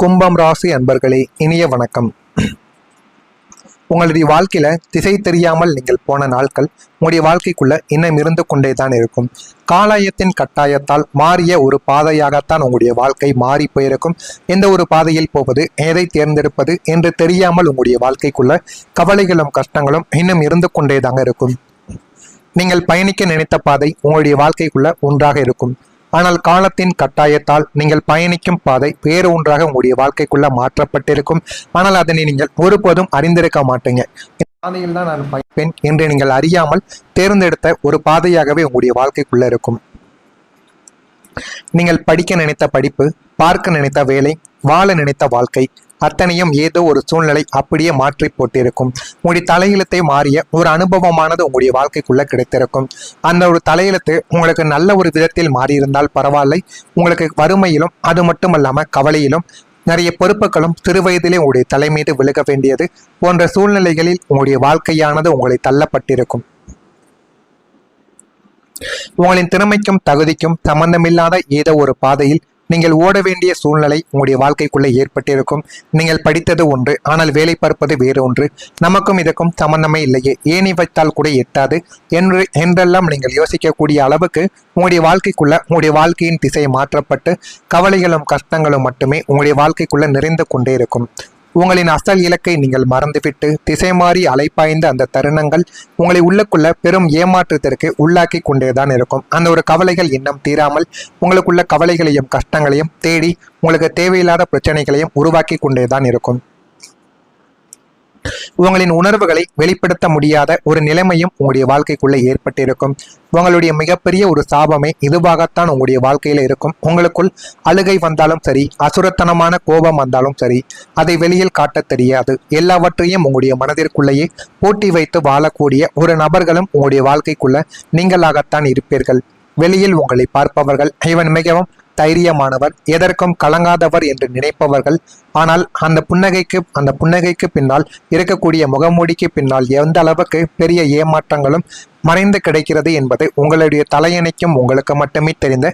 கும்பம் ராசி அன்பர்களே, இனிய வணக்கம். உங்களுடைய வாழ்க்கையில திசை தெரியாமல் நீங்கள் போன நாட்கள் உங்களுடைய வாழ்க்கைக்குள்ள இன்னும் இருந்து கொண்டேதான் இருக்கும். காலாயத்தின் கட்டாயத்தால் மாறிய ஒரு பாதையாகத்தான் உங்களுடைய வாழ்க்கை மாறி போயிருக்கும். எந்த ஒரு பாதையில் போவது, எதை தேர்ந்தெடுப்பது என்று தெரியாமல் உங்களுடைய வாழ்க்கைக்குள்ள கவலைகளும் கஷ்டங்களும் இன்னும் இருந்து கொண்டேதாங்க இருக்கும். நீங்கள் பயணிக்க நினைத்த பாதை உங்களுடைய வாழ்க்கைக்குள்ள ஒன்றாக இருக்கும். ஆனால் காலத்தின் கட்டாயத்தால் நீங்கள் பயணிக்கும் பாதை வேறு ஒன்றாக உங்களுடைய வாழ்க்கைக்குள்ள மாற்றப்பட்டிருக்கும். ஆனால் அதனை நீங்கள் ஒருபோதும் அறிந்திருக்க மாட்டீங்க. பாதையில் தான் நான் பயணிப்பேன் என்று நீங்கள் அறியாமல் தேர்ந்தெடுத்த ஒரு பாதையாகவே உங்களுடைய வாழ்க்கைக்குள்ள இருக்கும். நீங்கள் படிக்க நினைத்த படிப்பு, பார்க்க நினைத்த வேலை, வாழ நினைத்த வாழ்க்கை அத்தனையும் ஏதோ ஒரு சூழ்நிலை அப்படியே மாற்றி போட்டிருக்கும். உங்களுடைய தலையெழுத்தை மாறிய ஒரு அனுபவமானது உங்களுடைய வாழ்க்கைக்குள்ள கிடைத்திருக்கும். அந்த ஒரு தலையெழுத்து உங்களுக்கு நல்ல ஒரு விதத்தில் மாறியிருந்தால் பரவாயில்லை. உங்களுக்கு வறுமையிலும் அது மட்டுமல்லாம கவலையிலும் நிறைய பொறுப்புகளும் சிறு வயதிலே உங்களுடைய தலை மீது விலக வேண்டியது போன்ற சூழ்நிலைகளில் உங்களுடைய வாழ்க்கையானது உங்களை தள்ளப்பட்டிருக்கும். உங்களின் திறமைக்கும் தகுதிக்கும் சம்பந்தமில்லாத ஏதோ ஒரு பாதையில் நீங்கள் ஓட வேண்டிய சூழ்நிலை உங்களுடைய வாழ்க்கைக்குள்ளே ஏற்பட்டிருக்கும். நீங்கள் படித்தது ஒன்று, ஆனால் வேலை பார்ப்பது வேறு ஒன்று. நமக்கும் இதற்கும் சம்பந்தமே இல்லையே, ஏணி வைத்தால் கூட எட்டாது என்றெல்லாம் நீங்கள் யோசிக்கக்கூடிய அளவுக்கு உங்களுடைய வாழ்க்கைக்குள்ள உங்களுடைய வாழ்க்கையின் திசை மாற்றப்பட்டு கவலைகளும் கஷ்டங்களும் மட்டுமே உங்களுடைய வாழ்க்கைக்குள்ள நிறைந்து கொண்டே இருக்கும். உங்களின் அசல் இலக்கை நீங்கள் மறந்துவிட்டு திசை மாறி அலைப்பாய்ந்த அந்த தருணங்கள் உங்களை உள்ளுக்குள்ள பெரும் ஏமாற்றத்திற்கு உள்ளாக்கி கொண்டேதான் இருக்கும். அந்த ஒரு கவலைகள் இன்னும் தீராமல் உங்களுக்குள்ள கவலைகளையும் கஷ்டங்களையும் தேடி உங்களுக்கு தேவையில்லாத பிரச்சனைகளையும் உருவாக்கி கொண்டேதான் இருக்கும். உங்களின் உணர்வுகளை வெளிப்படுத்த முடியாத ஒரு நிலைமையும் உங்களுடைய வாழ்க்கைக்குள்ள ஏற்பட்டிருக்கும். உங்களுடைய மிகப்பெரிய ஒரு சாபமே இதுவாகத்தான் உங்களுடைய வாழ்க்கையில இருக்கும். உங்களுக்குள் அழுகை வந்தாலும் சரி, அசுரத்தனமான கோபம் வந்தாலும் சரி, அதை வெளியில் காட்ட தெரியாது. எல்லாவற்றையும் உங்களுடைய மனதிற்குள்ளேயே போட்டி வைத்து வாழக்கூடிய ஒரு நபர்களும் உங்களுடைய வாழ்க்கைக்குள்ள நீங்களாகத்தான் இருப்பீர்கள். வெளியில் உங்களை பார்ப்பவர்கள் இவன் மிகவும் தைரியமானவர், எதற்கும் கலங்காதவர் என்று நினைப்பவர்கள், ஆனால் அந்த புன்னகைக்கு பின்னால் இருக்கக்கூடிய முகமூடிக்கு பின்னால் எந்த அளவுக்கு பெரிய ஏமாற்றங்களும் மறைந்து கிடைக்கிறது என்பது உங்களுடைய தலையணைக்கும் உங்களுக்கு மட்டுமே தெரிந்த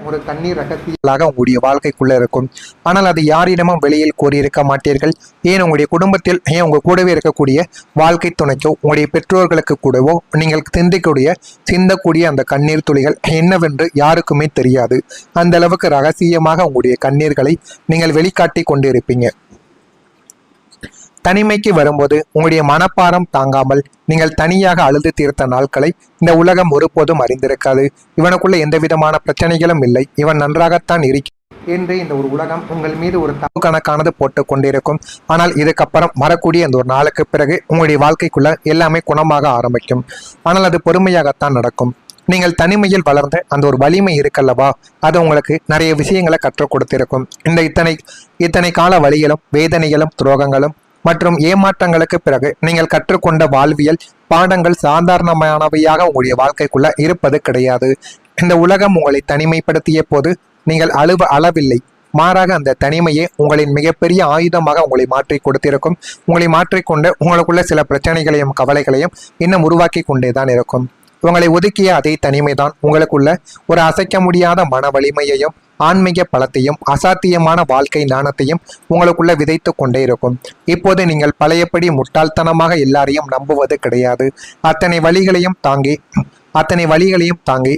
ஒரு தண்ணீர் ரகசியங்களாக உங்களுடைய வாழ்க்கைக்குள்ள இருக்கும். ஆனால் அது யாரிடமும் வெளியில் கூறியிருக்க மாட்டீர்கள். ஏன் உங்களுடைய குடும்பத்தில், ஏன் உங்க கூடவே இருக்கக்கூடிய வாழ்க்கை துணைக்கோ, உங்களுடைய பெற்றோர்களுக்கு கூடவோ நீங்கள் சிந்தக்கூடிய அந்த கண்ணீர் துளிகள் என்னவென்று யாருக்குமே தெரியாது. அந்த அளவுக்கு ரகசியமாக உங்களுடைய கண்ணீர்களை நீங்கள் வெளிக்காட்டி கொண்டு இருப்பீங்க. தனிமைக்கு வரும்போது உங்களுடைய மனப்பாரம் தாங்காமல் நீங்கள் தனியாக அழுது தீர்த்த நாட்களை இந்த உலகம் ஒருபோதும் அறிந்திருக்காது. இவனுக்குள்ள எந்த விதமான பிரச்சனைகளும் இல்லை, இவன் நன்றாகத்தான் இருக்கிறான் என்று இந்த ஒரு உலகம் உங்கள் மீது ஒரு தப்பு கணக்கானது போட்டு கொண்டிருக்கும். ஆனால் இதுக்கப்புறம் வரக்கூடிய அந்த ஒரு நாளுக்கு பிறகு உங்களுடைய வாழ்க்கைக்குள்ள எல்லாமே குணமாக ஆரம்பிக்கும். ஆனால் அது பொறுமையாகத்தான் நடக்கும். நீங்கள் தனிமையில் வளர்ந்த அந்த ஒரு வலிமை இருக்கல்லவா, அது உங்களுக்கு நிறைய விஷயங்களை கற்றுக் கொடுத்திருக்கும். இந்த இத்தனை கால வலிகளும் வேதனைகளும் துரோகங்களும் மற்றும் ஏமாற்றங்களுக்கு பிறகு நீங்கள் கற்றுக்கொண்ட வாழ்வியல் பாடங்கள் சாதாரணமானவையாக உங்களுடைய வாழ்க்கைக்குள்ள இருப்பது கிடையாது. இந்த உலகம் உங்களை தனிமைப்படுத்திய போது நீங்கள் அளவில்லை, மாறாக அந்த தனிமையே உங்களின் மிகப்பெரிய ஆயுதமாக உங்களை மாற்றி கொடுத்திருக்கும். உங்களை மாற்றிக்கொண்டு உங்களுக்குள்ள சில பிரச்சனைகளையும் கவலைகளையும் இன்னும் உருவாக்கி கொண்டேதான் இருக்கும். உங்களை ஒதுக்கிய அதே தனிமைதான் உங்களுக்குள்ள ஒரு அசைக்க முடியாத மன வலிமையையும் ஆன்மீக பலத்தையும் அசாத்தியமான வாழ்க்கை ஞானத்தையும் உங்களுக்குள்ள விதைத்து கொண்டே இருக்கும். இப்போது நீங்கள் பழையபடி முட்டாள்தனமாக எல்லாரையும் நம்புவது கிடையாது. அத்தனை வழிகளையும் தாங்கி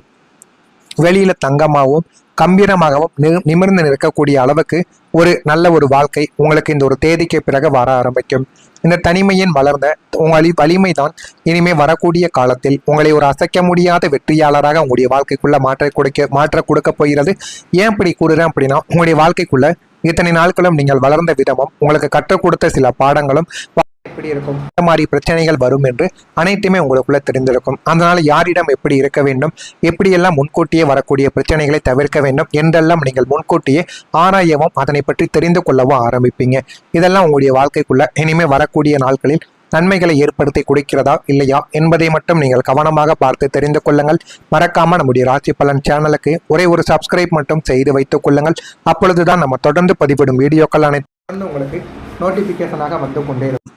வெளியில தங்கமாகவும் கம்பீரமாகவும் நிமிர்ந்து நிற்கக்கூடிய அளவுக்கு ஒரு நல்ல ஒரு வாழ்க்கை உங்களுக்கு இந்த ஒரு தேதிக்கு பிறகு வர ஆரம்பிக்கும். இந்த தனிமையின் வளர்ந்த உங்களின் வலிமைதான் இனிமே வரக்கூடிய காலத்தில் உங்களை ஒரு அசைக்க முடியாத வெற்றியாளராக உங்களுடைய வாழ்க்கைக்குள்ள மாற்ற கொடுக்க போகிறது. ஏன் இப்படி கூறுறேன் அப்படின்னா, உங்களுடைய வாழ்க்கைக்குள்ள இத்தனை நாட்களும் நீங்கள் வளர்ந்த விதமும் உங்களுக்கு கற்றுக் கொடுத்த சில பாடங்களும் எப்படி இருக்கும், இந்த மாதிரி பிரச்சனைகள் வரும் என்று அனைத்துமே உங்களுக்குள்ள தெரிந்திருக்கும். அதனால யாரிடம் எப்படி இருக்க வேண்டும், எப்படியெல்லாம் முன்கூட்டியே வரக்கூடிய பிரச்சனைகளை தவிர்க்க வேண்டும் என்றெல்லாம் நீங்கள் முன்கூட்டியே ஆராயவும் அதனை பற்றி தெரிந்து கொள்ளவும் ஆரம்பிப்பீங்க. இதெல்லாம் உங்களுடைய வாழ்க்கைக்குள்ள இனிமே வரக்கூடிய நாட்களில் நன்மைகளை ஏற்படுத்தி கொடுக்கிறதா இல்லையா என்பதை மட்டும் நீங்கள் கவனமாக பார்த்து தெரிந்து கொள்ளுங்கள். மறக்காம நம்முடைய ராசி பலன் சேனலுக்கு ஒரே ஒரு சப்ஸ்கிரைப் மட்டும் செய்து வைத்துக் கொள்ளுங்கள். அப்பொழுதுதான் நம்ம தொடர்ந்து பதிவிடும் வீடியோக்கள் அனைத்து உங்களுக்கு நோட்டிபிகேஷனாக வந்து கொண்டே இருக்கும்.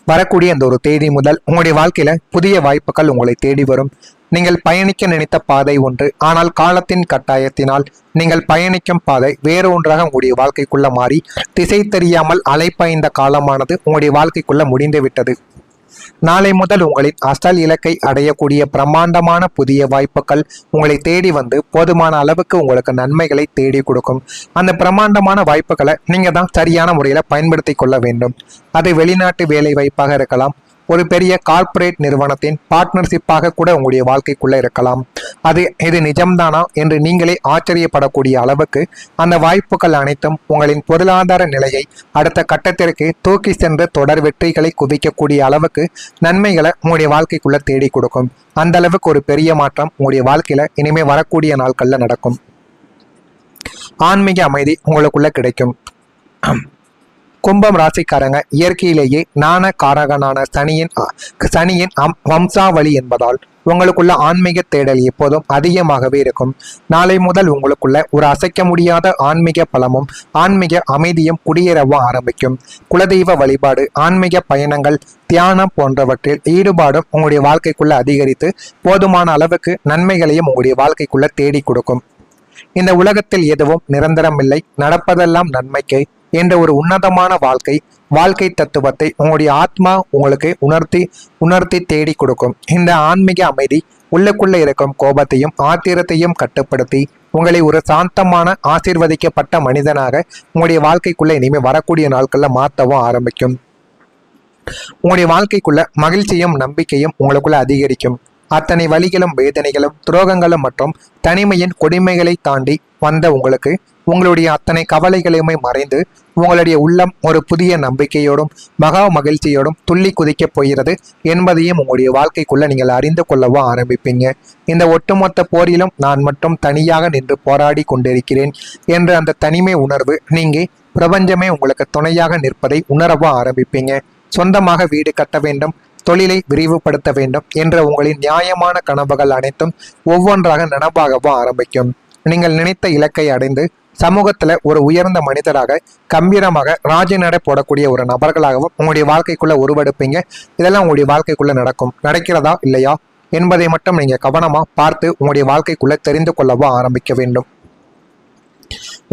வரக்கூடிய அந்த ஒரு தேதி முதல் உங்களுடைய வாழ்க்கையில புதிய வாய்ப்புகள் உங்களை தேடி வரும். நீங்கள் பயணிக்க நினைத்த பாதை ஒன்று, ஆனால் காலத்தின் கட்டாயத்தினால் நீங்கள் பயணிக்கும் பாதை வேறு ஒன்றாக உங்களுடைய வாழ்க்கைக்குள்ள மாறி திசை தெரியாமல் அலைப்பாய்ந்த காலமானது உங்களுடைய வாழ்க்கைக்குள்ள முடிந்து விட்டது. நாளை முதல் உங்களின் அசல் இலக்கை அடையக்கூடிய பிரம்மாண்டமான புதிய வாய்ப்புகள் உங்களை தேடி வந்து போதுமான அளவுக்கு உங்களுக்கு நன்மைகளை தேடி கொடுக்கும். அந்த பிரம்மாண்டமான வாய்ப்புகளை நீங்க தான் சரியான முறையில் பயன்படுத்தி கொள்ள வேண்டும். அது வெளிநாட்டு வேலை வாய்ப்பாக இருக்கலாம், ஒரு பெரிய கார்ப்பரேட் நிறுவனத்தின் பார்ட்னர்ஷிப்பாக கூட உங்களுடைய வாழ்க்கைக்குள்ள இருக்கலாம். இது நிஜம்தானா என்று நீங்களே ஆச்சரியப்படக்கூடிய அளவுக்கு அந்த வாய்ப்புகள் அனைத்தும் உங்களின் பொருளாதார நிலையை அடுத்த கட்டத்திற்கு தூக்கி சென்று தொடர் வெற்றிகளை குவிக்கக்கூடிய அளவுக்கு நன்மைகளை உங்களுடைய வாழ்க்கைக்குள்ள தேடி கொடுக்கும். அந்த அளவுக்கு ஒரு பெரிய மாற்றம் உங்களுடைய வாழ்க்கையில இனிமே வரக்கூடிய நாட்கள்ல நடக்கும். ஆன்மீக அமைதி உங்களுக்குள்ள கிடைக்கும். கும்பம் ராசிக்காரங்க, இயற்கையிலேயே ஞான காரகனான சனியின் வம்சாவளி என்பதால் உங்களுக்குள்ள ஆன்மீக தேடல் எப்போதும் அதிகமாகவே இருக்கும். நாளை முதல் உங்களுக்குள்ள ஒரு அசைக்க முடியாத ஆன்மீக பலமும் ஆன்மீக அமைதியும் குடியேறவும் ஆரம்பிக்கும். குலதெய்வ வழிபாடு, ஆன்மீக பயணங்கள், தியானம் போன்றவற்றில் ஈடுபாடும் உங்களுடைய வாழ்க்கைக்குள்ள அதிகரித்து போதுமான அளவுக்கு நன்மைகளையும் உங்களுடைய வாழ்க்கைக்குள்ள தேடி கொடுக்கும். இந்த உலகத்தில் எதுவும் நிரந்தரமில்லை, நடப்பதெல்லாம் நன்மைக்கு என்ற ஒரு உன்னதமான வாழ்க்கை தத்துவத்தை உங்களுடைய ஆத்மா உங்களுக்கு உணர்த்தி தேடி கொடுக்கும். இந்த ஆன்மீக அமைதி உள்ளுக்குள்ள இருக்கும் கோபத்தையும் ஆத்திரத்தையும் கட்டுப்படுத்தி உங்களை ஒரு சாந்தமான ஆசீர்வதிக்கப்பட்ட மனிதனாக உங்களுடைய வாழ்க்கைக்குள்ள இனிமேல் வரக்கூடிய நாட்கள்ல மாற்றவும் ஆரம்பிக்கும். உங்களுடைய வாழ்க்கைக்குள்ள மகிழ்ச்சியும் நம்பிக்கையும் உங்களுக்குள்ள அதிகரிக்கும். அத்தனை வலிகளும் வேதனைகளும் துரோகங்களும் மற்றும் தனிமையின் கொடுமைகளை தாண்டி வந்த உங்களுக்கு உங்களுடைய அத்தனை கவலைகளையுமே மறைந்து உங்களுடைய உள்ளம் ஒரு புதிய நம்பிக்கையோடும் மகா மகிழ்ச்சியோடும் துள்ளி குதிக்கப் போகிறது என்பதையும் உங்களுடைய வாழ்க்கைக்குள்ள நீங்கள் அறிந்து கொள்ளவும் ஆரம்பிப்பீங்க. இந்த ஒட்டுமொத்த போரிலும் நான் மட்டும் தனியாக நின்று போராடி கொண்டிருக்கிறேன் என்ற அந்த தனிமை உணர்வு நீங்கி பிரபஞ்சமே உங்களுக்கு துணையாக நிற்பதை உணரவும் ஆரம்பிப்பீங்க. சொந்தமாக வீடு கட்ட வேண்டும், தொழிலை விரிவுபடுத்த வேண்டும் என்ற உங்களின் நியாயமான கனவுகள் அனைத்தும் ஒவ்வொன்றாக நனவாகவும் ஆரம்பிக்கும். நீங்கள் நினைத்த இலக்கை அடைந்து சமூகத்துல ஒரு உயர்ந்த மனிதராக கம்பீரமாக ராஜநடை போடக்கூடிய ஒரு நபர்களாகவும் உங்களுடைய வாழ்க்கைக்குள்ள உருவெடுப்பீங்க. இதெல்லாம் உங்களுடைய வாழ்க்கைக்குள்ள நடக்கிறதா இல்லையா என்பதை மட்டும் நீங்க கவனமா பார்த்து உங்களுடைய வாழ்க்கைக்குள்ள தெரிந்து கொள்ளவும் ஆரம்பிக்க வேண்டும்.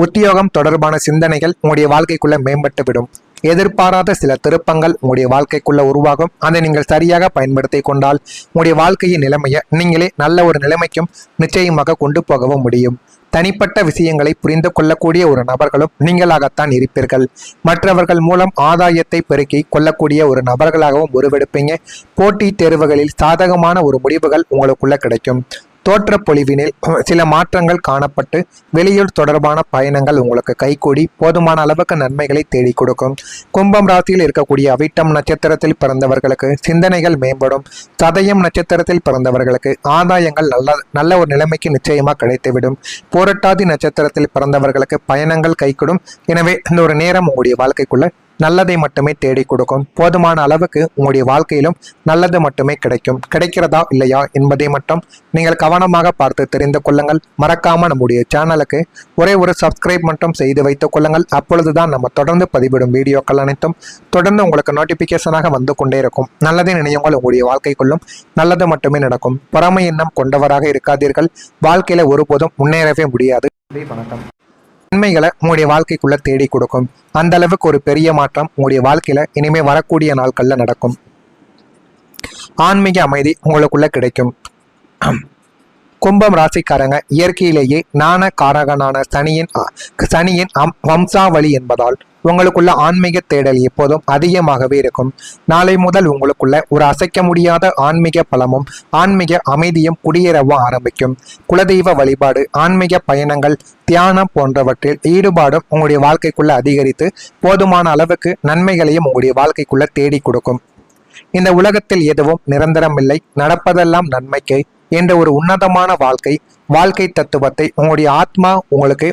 உத்தியோகம் தொடர்பான சிந்தனைகள் உங்களுடைய வாழ்க்கைக்குள்ள மேம்பட்டு விடும். எதிர்பாராத சில திருப்பங்கள் உங்களுடைய வாழ்க்கைக்குள்ள உருவாகும். அதை நீங்கள் சரியாக பயன்படுத்தி கொண்டால் உங்களுடைய வாழ்க்கையின் நிலைமையை நீங்களே நல்ல ஒரு நிலைமைக்கும் நிச்சயமாக கொண்டு போகவும் முடியும். தனிப்பட்ட விஷயங்களை புரிந்து கொள்ளக்கூடிய ஒரு நபர்களும் நீங்களாகத்தான் இருப்பீர்கள். மற்றவர்கள் மூலம் ஆதாயத்தை பெருக்கி கொள்ளக்கூடிய ஒரு நபர்களாகவும் உருவெடுப்பீங்க. போட்டி தேர்வுகளில் சாதகமான ஒரு முடிவுகள் உங்களுக்குள்ள கிடைக்கும். தோற்ற பொலிவினில் சில மாற்றங்கள் காணப்பட்டு வெளியூர் தொடர்பான பயணங்கள் உங்களுக்கு கைகூடி போதுமான அளவுக்கு நன்மைகளை தேடி கொடுக்கும். கும்பம் ராசியில் இருக்கக்கூடிய அவிட்டம் நட்சத்திரத்தில் பிறந்தவர்களுக்கு சிந்தனைகள் மேம்படும். சதயம் நட்சத்திரத்தில் பிறந்தவர்களுக்கு ஆதாயங்கள் நல்ல ஒரு நிலைமைக்கு நிச்சயமா கிடைத்துவிடும். போரட்டாதி நட்சத்திரத்தில் பிறந்தவர்களுக்கு பயணங்கள் கைகூடும். எனவே இந்த ஒரு நேரம் உங்களுடைய வாழ்க்கைக்குள்ள நல்லதை மட்டுமே தேடி கொடுக்கும். போதுமான அளவுக்கு உங்களுடைய வாழ்க்கையிலும் நல்லது மட்டுமே கிடைக்கும். கிடைக்கிறதா இல்லையா என்பதை மட்டும் நீங்கள் கவனமாக பார்த்து தெரிந்து கொள்ளுங்கள். மறக்காம நம்முடைய சேனலுக்கு ஒரே ஒரு சப்ஸ்கிரைப் மட்டும் செய்து வைத்துக் கொள்ளுங்கள். அப்பொழுதுதான் நம்ம தொடர்ந்து பதிவிடும் வீடியோக்கள் அனைத்தும் தொடர்ந்து உங்களுக்கு நோட்டிபிகேஷனாக வந்து கொண்டே இருக்கும். நல்லதை நினையுங்கள், உங்களுடைய வாழ்க்கைக்குள்ளும் நல்லது மட்டுமே நடக்கும். பொறாமை எண்ணம் கொண்டவராக இருக்காதீர்கள். வாழ்க்கையில ஒருபோதும் முன்னேறவே முடியாது. வணக்கம். நன்மைகளை உங்களுடைய வாழ்க்கைக்குள்ள தேடி கொடுக்கும். அந்த அளவுக்கு ஒரு பெரிய மாற்றம் உங்களுடைய வாழ்க்கையில இனிமே வரக்கூடிய நாட்கள்ல நடக்கும். ஆன்மீக அமைதி உங்களுக்குள்ள கிடைக்கும். கும்பம் ராசிக்காரங்க, இயற்கையிலேயே ஞான காரகனான சனியின் வம்சாவளி என்பதால் உங்களுக்குள்ள ஆன்மீக தேடல் எப்போதும் அதிகமாகவே இருக்கும். நாளை முதல் உங்களுக்குள்ள ஒரு அசைக்க முடியாத ஆன்மீக பலமும் ஆன்மீக அமைதியும் குடியேறவும் ஆரம்பிக்கும். குலதெய்வ வழிபாடு, ஆன்மீக பயணங்கள், தியானம் போன்றவற்றில் ஈடுபாடும் உங்களுடைய வாழ்க்கைக்குள்ள அதிகரித்து போதுமான அளவுக்கு நன்மைகளையும் உங்களுடைய வாழ்க்கைக்குள்ள தேடி கொடுக்கும். இந்த உலகத்தில் எதுவும் நிரந்தரமில்லை, நடப்பதெல்லாம் நன்மைக்கு என்ற ஒரு உன்னதமான வாழ்க்கை தத்துவத்தை உங்களுடைய ஆத்மா உங்களுக்கு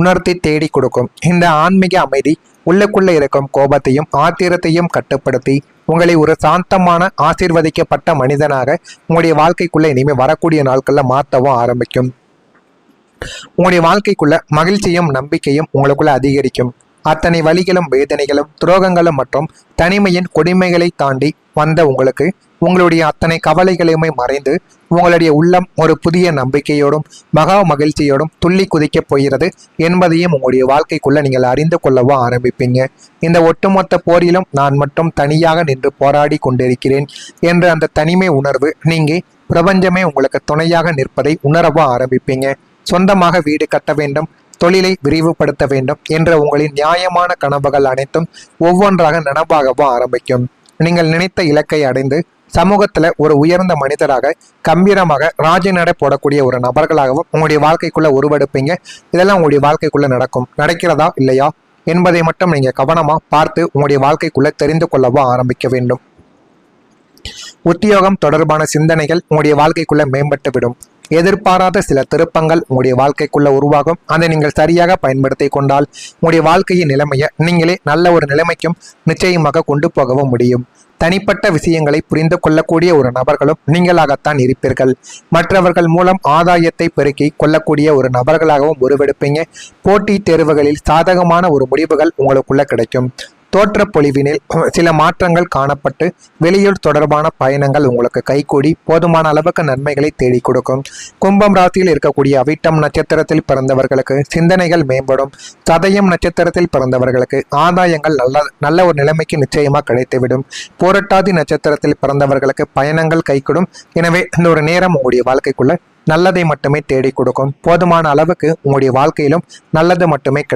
உணர்த்தி தேடி கொடுக்கும். இந்த ஆன்மீக அமைதி உள்ளுக்குள்ள இருக்கும் கோபத்தையும் ஆத்திரத்தையும் கட்டுப்படுத்தி உங்களை ஒரு சாந்தமான ஆசீர்வதிக்கப்பட்ட மனிதனாக உங்களுடைய வாழ்க்கைக்குள்ள இனிமேல் வரக்கூடிய நாட்கள்ல மாற்றவும் ஆரம்பிக்கும். உங்களுடைய வாழ்க்கைக்குள்ள மகிழ்ச்சியும் நம்பிக்கையும் உங்களுக்குள்ள அதிகரிக்கும். அத்தனை வலிகளும் வேதனைகளும் துரோகங்களும் மற்றும் தனிமையின் கொடுமைகளை தாண்டி வந்த உங்களுக்கு உங்களுடைய அத்தனை கவலைகளையுமே மறைந்து உங்களுடைய உள்ளம் ஒரு புதிய நம்பிக்கையோடும் மகா மகிழ்ச்சியோடும் துள்ளி குதிக்கப் போகிறது என்பதையும் உங்களுடைய வாழ்க்கைக்குள்ள நீங்கள் அறிந்து கொள்ளவோ ஆரம்பிப்பீங்க. இந்த ஒட்டுமொத்த போரிலும் நான் மட்டும் தனியாக நின்று போராடி கொண்டிருக்கிறேன் என்ற அந்த தனிமை உணர்வு நீங்க பிரபஞ்சமே உங்களுக்கு துணையாக நிற்பதை உணரவோ ஆரம்பிப்பீங்க. சொந்தமாக வீடு கட்ட வேண்டும், தொழிலை விரிவுபடுத்த வேண்டும் என்ற உங்களின் நியாயமான கனவுகள் அனைத்தும் ஒவ்வொன்றாக நனவாகவோ ஆரம்பிக்கும். நீங்கள் நினைத்த இலக்கை அடைந்து சமூகத்துல ஒரு உயர்ந்த மனிதராக கம்பீரமாக ராஜநடை போடக்கூடிய ஒரு நபர்களாகவும் உங்களுடைய வாழ்க்கைக்குள்ள உருவெடுப்பீங்க. இதெல்லாம் உங்களுடைய வாழ்க்கைக்குள்ள நடக்கிறதா இல்லையா என்பதை மட்டும் நீங்க கவனமா பார்த்து உங்களுடைய வாழ்க்கைக்குள்ள தெரிந்து கொள்ளவோ ஆரம்பிக்க வேண்டும். உத்தியோகம் தொடர்பான சிந்தனைகள் உங்களுடைய வாழ்க்கைக்குள்ள மேம்பட்டு விடும். எதிர்பாராத சில திருப்பங்கள் உங்களுடைய வாழ்க்கைக்குள்ள உருவாகும். அதை நீங்கள் சரியாக பயன்படுத்தி கொண்டால் உங்களுடைய வாழ்க்கையின் நிலைமையை நீங்களே நல்ல ஒரு நிலைமைக்கும் நிச்சயமாக கொண்டு போகவும் முடியும். தனிப்பட்ட விஷயங்களை புரிந்து கொள்ளக்கூடிய ஒரு நபர்களும் நீங்களாகத்தான் இருப்பீர்கள். மற்றவர்கள் மூலம் ஆதாயத்தை பெருக்கி கொள்ளக்கூடிய ஒரு நபர்களாகவும் உருவெடுப்பீங்க. போட்டி தேர்வுகளில் சாதகமான ஒரு முடிவுகள் உங்களுக்குள்ள கிடைக்கும். தோற்ற பொலிவினில் சில மாற்றங்கள் காணப்பட்டு வெளியூர் தொடர்பான பயணங்கள் உங்களுக்கு கைகூடி போதுமான அளவுக்கு நன்மைகளை தேடி கொடுக்கும். கும்பம் ராசியில் இருக்கக்கூடிய அவிட்டம் நட்சத்திரத்தில் பிறந்தவர்களுக்கு சிந்தனைகள் மேம்படும். சதயம் நட்சத்திரத்தில் பிறந்தவர்களுக்கு ஆதாயங்கள் நல்ல ஒரு நிலைமைக்கு நிச்சயமாக கிடைத்துவிடும். புரட்டாதி நட்சத்திரத்தில் பிறந்தவர்களுக்கு பயணங்கள் கைகூடும். எனவே இந்த ஒரு நேரம் உங்களுடைய வாழ்க்கைக்குள்ள நல்லதை மட்டுமே தேடி கொடுக்கும். போதுமான அளவுக்கு உங்களுடைய வாழ்க்கையிலும் நல்லது மட்டுமே கிடைக்கும்.